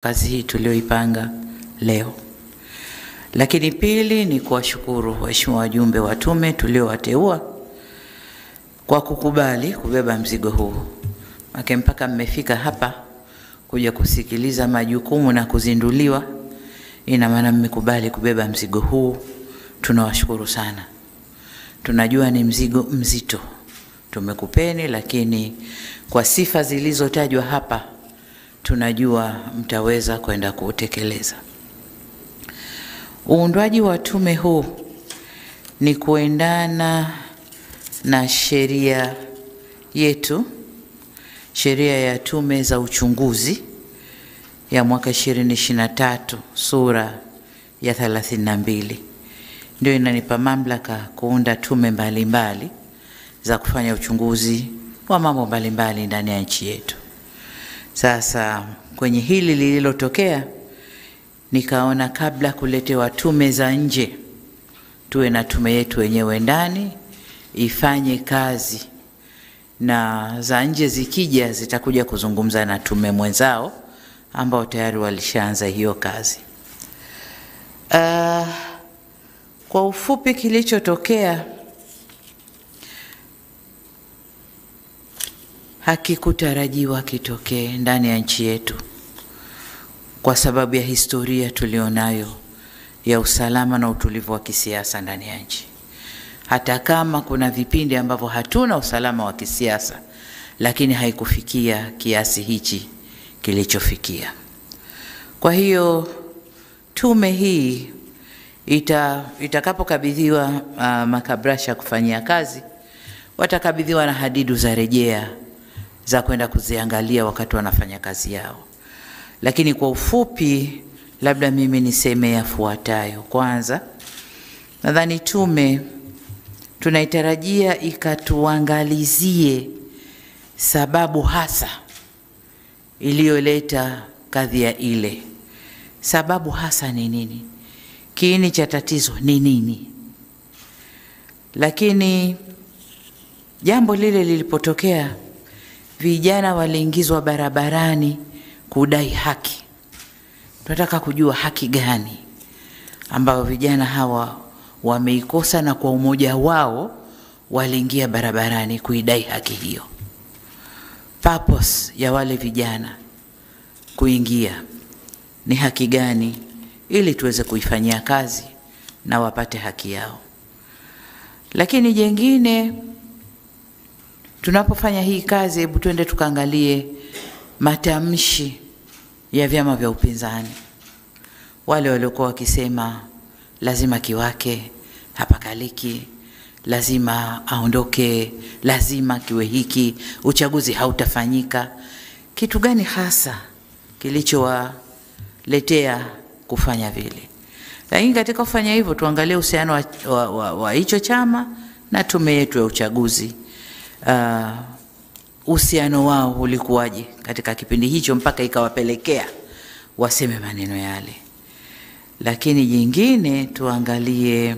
kazi hii tulioipanga leo. Lakini pili ni kuwashukuru waheshimiwa wajumbe wa tume tuliowateua kwa kukubali kubeba mzigo huu. Mpaka mmefika hapa kuja kusikiliza majukumu na kuzinduliwa, ina maana mmekubali kubeba mzigo huu. Tunawashukuru sana. Tunajua ni mzigo mzito tumekupeni, lakini kwa sifa zilizotajwa hapa tunajua mtaweza kwenda kutekeleza. Uundwaji wa tume huu ni kuendana na sheria yetu, sheria ya tume za uchunguzi ya mwaka 2023 sura ya 32. Ndio inanipa mamlaka kuunda tume mbalimbali za kufanya uchunguzi wa mambo mbalimbali ndani ya nchi yetu. Sasa kwenye hili lililotokea, nikaona kabla kuletewa tume za nje, tuwe na tume yetu wenyewe ndani ifanye kazi, na za nje zikija zitakuja kuzungumza na tume mwenzao ambao tayari walishaanza hiyo kazi. Kwa ufupi kilichotokea hakikutarajiwa kitokee ndani ya nchi yetu kwa sababu ya historia tulionayo ya usalama na utulivu wa kisiasa ndani ya nchi. Hata kama kuna vipindi ambavyo hatuna usalama wa kisiasa, lakini haikufikia kiasi hichi kilichofikia. Kwa hiyo tume hii itakapokabidhiwa makabrasha kufanyia kazi, watakabidhiwa na hadidu za rejea za kwenda kuziangalia wakati wanafanya kazi yao. Lakini kwa ufupi labda mimi niseme yafuatayo. Kwanza, nadhani tume tunaitarajia ikatuangalizie sababu hasa iliyoleta kadhia ile. Sababu hasa ni nini? Kiini cha tatizo ni nini? Lakini jambo lile lilipotokea, vijana waliingizwa barabarani kudai haki. Tunataka kujua haki gani ambao vijana hawa wameikosa, na kwa umoja wao waliingia barabarani kuidai haki hiyo. Purpose ya wale vijana kuingia ni haki gani, ili tuweze kuifanyia kazi na wapate haki yao. Lakini jengine, tunapofanya hii kazi, hebu tuende tukaangalie matamshi ya vyama vya upinzani. Wale waliokuwa wakisema lazima Kiwake hapakaliki, lazima aondoke, lazima kiwe hiki, uchaguzi hautafanyika. Kitu gani hasa kilichowaletea kufanya vile? Lakini katika kufanya hivyo tuangalie uhusiano wa hicho chama na tume yetu ya uchaguzi. Uhusiano wao ulikuwaje katika kipindi hicho mpaka ikawapelekea waseme maneno yale. Lakini jingine tuangalie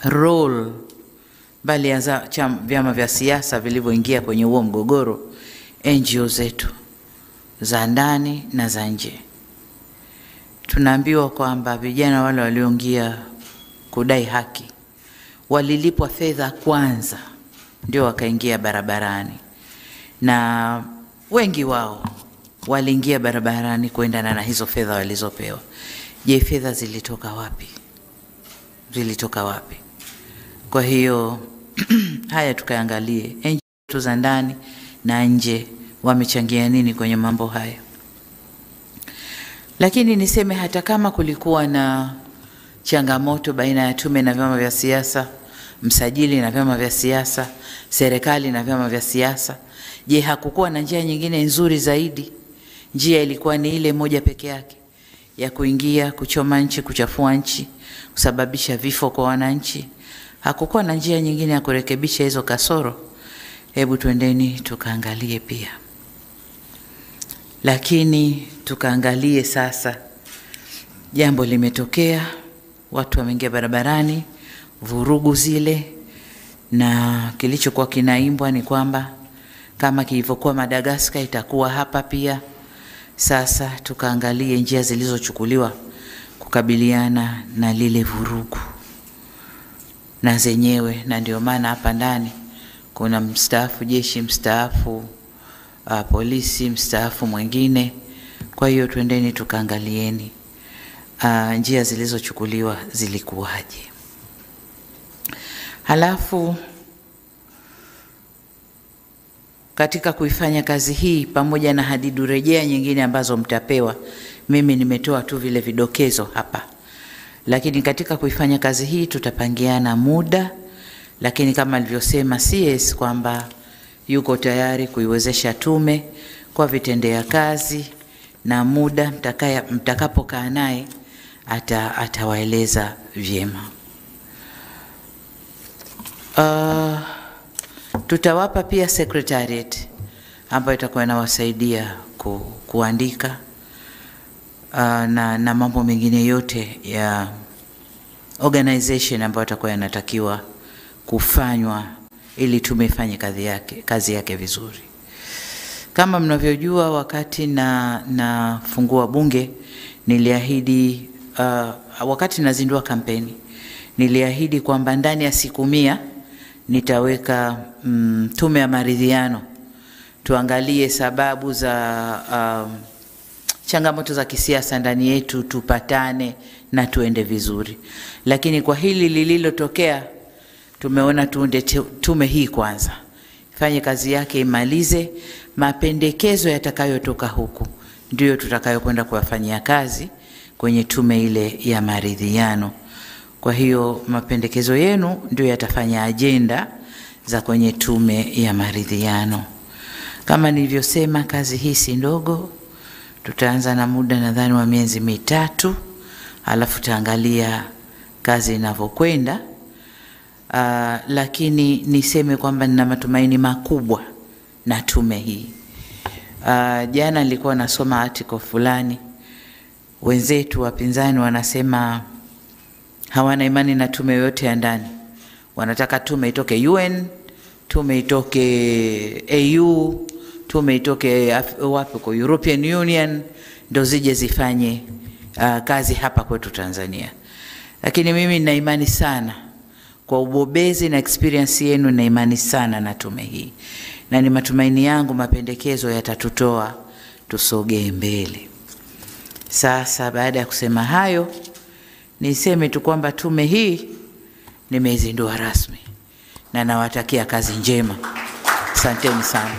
role bali ya vyama vya siasa vilivyoingia kwenye huo mgogoro, NGO zetu za ndani na za nje. Tunaambiwa kwamba vijana wale walioingia kudai haki walilipwa fedha kwanza ndio wakaingia barabarani, na wengi wao waliingia barabarani kuendana na hizo fedha walizopewa. Je, fedha zilitoka wapi? Zilitoka wapi? Kwa hiyo haya tukaangalie NGO za ndani na nje wamechangia nini kwenye mambo haya. Lakini niseme hata kama kulikuwa na changamoto baina ya tume na vyama vya siasa, msajili na vyama vya siasa, serikali na vyama vya siasa, je, hakukuwa na njia nyingine nzuri zaidi? Njia ilikuwa ni ile moja peke yake ya kuingia, kuchoma nchi, kuchafua nchi, kusababisha vifo kwa wananchi? Hakukuwa na njia nyingine ya kurekebisha hizo kasoro? Hebu twendeni tukaangalie pia. Lakini tukaangalie sasa, jambo limetokea, watu wameingia barabarani, vurugu zile, na kilichokuwa kinaimbwa ni kwamba kama kilivyokuwa Madagascar itakuwa hapa pia. Sasa tukaangalie njia zilizochukuliwa kukabiliana na lile vurugu na zenyewe, na ndio maana hapa ndani kuna mstaafu jeshi, mstaafu polisi, mstaafu mwingine. Kwa hiyo twendeni tukaangalieni njia zilizochukuliwa zilikuwaje. Halafu katika kuifanya kazi hii, pamoja na hadidu rejea nyingine ambazo mtapewa, mimi nimetoa tu vile vidokezo hapa, lakini katika kuifanya kazi hii tutapangiana muda, lakini kama alivyosema CS kwamba yuko tayari kuiwezesha tume kwa vitendea kazi, na muda mtakapokaa naye atawaeleza vyema. Tutawapa pia secretariat ambayo itakuwa inawasaidia kuandika na mambo mengine yote ya organization ambayo itakuwa yanatakiwa kufanywa ili tumefanye kazi yake vizuri. Kama mnavyojua, wakati na fungua bunge niliahidi, wakati nazindua kampeni niliahidi kwamba ndani ya siku 100 nitaweka tume ya maridhiano, tuangalie sababu za changamoto za kisiasa ndani yetu, tupatane na tuende vizuri. Lakini kwa hili lililotokea, tumeona tuunde tume hii kwanza, ifanye kazi yake, imalize. Mapendekezo yatakayotoka huku ndio tutakayokwenda kuyafanyia kazi kwenye tume ile ya maridhiano. Kwa hiyo mapendekezo yenu ndio yatafanya ajenda za kwenye tume ya maridhiano. Kama nilivyosema, kazi hii si ndogo. Tutaanza na muda nadhani wa miezi 3, alafu taangalia kazi inavyokwenda. Lakini niseme kwamba nina matumaini makubwa na tume hii. Jana nilikuwa nasoma article fulani, wenzetu wapinzani wanasema hawana imani na tume yote ya ndani. Wanataka tume itoke UN, tume itoke AU, tume itoke wapi kwa European Union, ndo zije zifanye kazi hapa kwetu Tanzania. Lakini mimi nina imani sana kwa ubobezi na experience yenu, na imani sana na tume hii, na ni matumaini yangu mapendekezo yatatutoa tusogee mbele. Sasa baada ya kusema hayo, niseme tu kwamba tume hii nimeizindua rasmi na nawatakia kazi njema. Asanteni sana.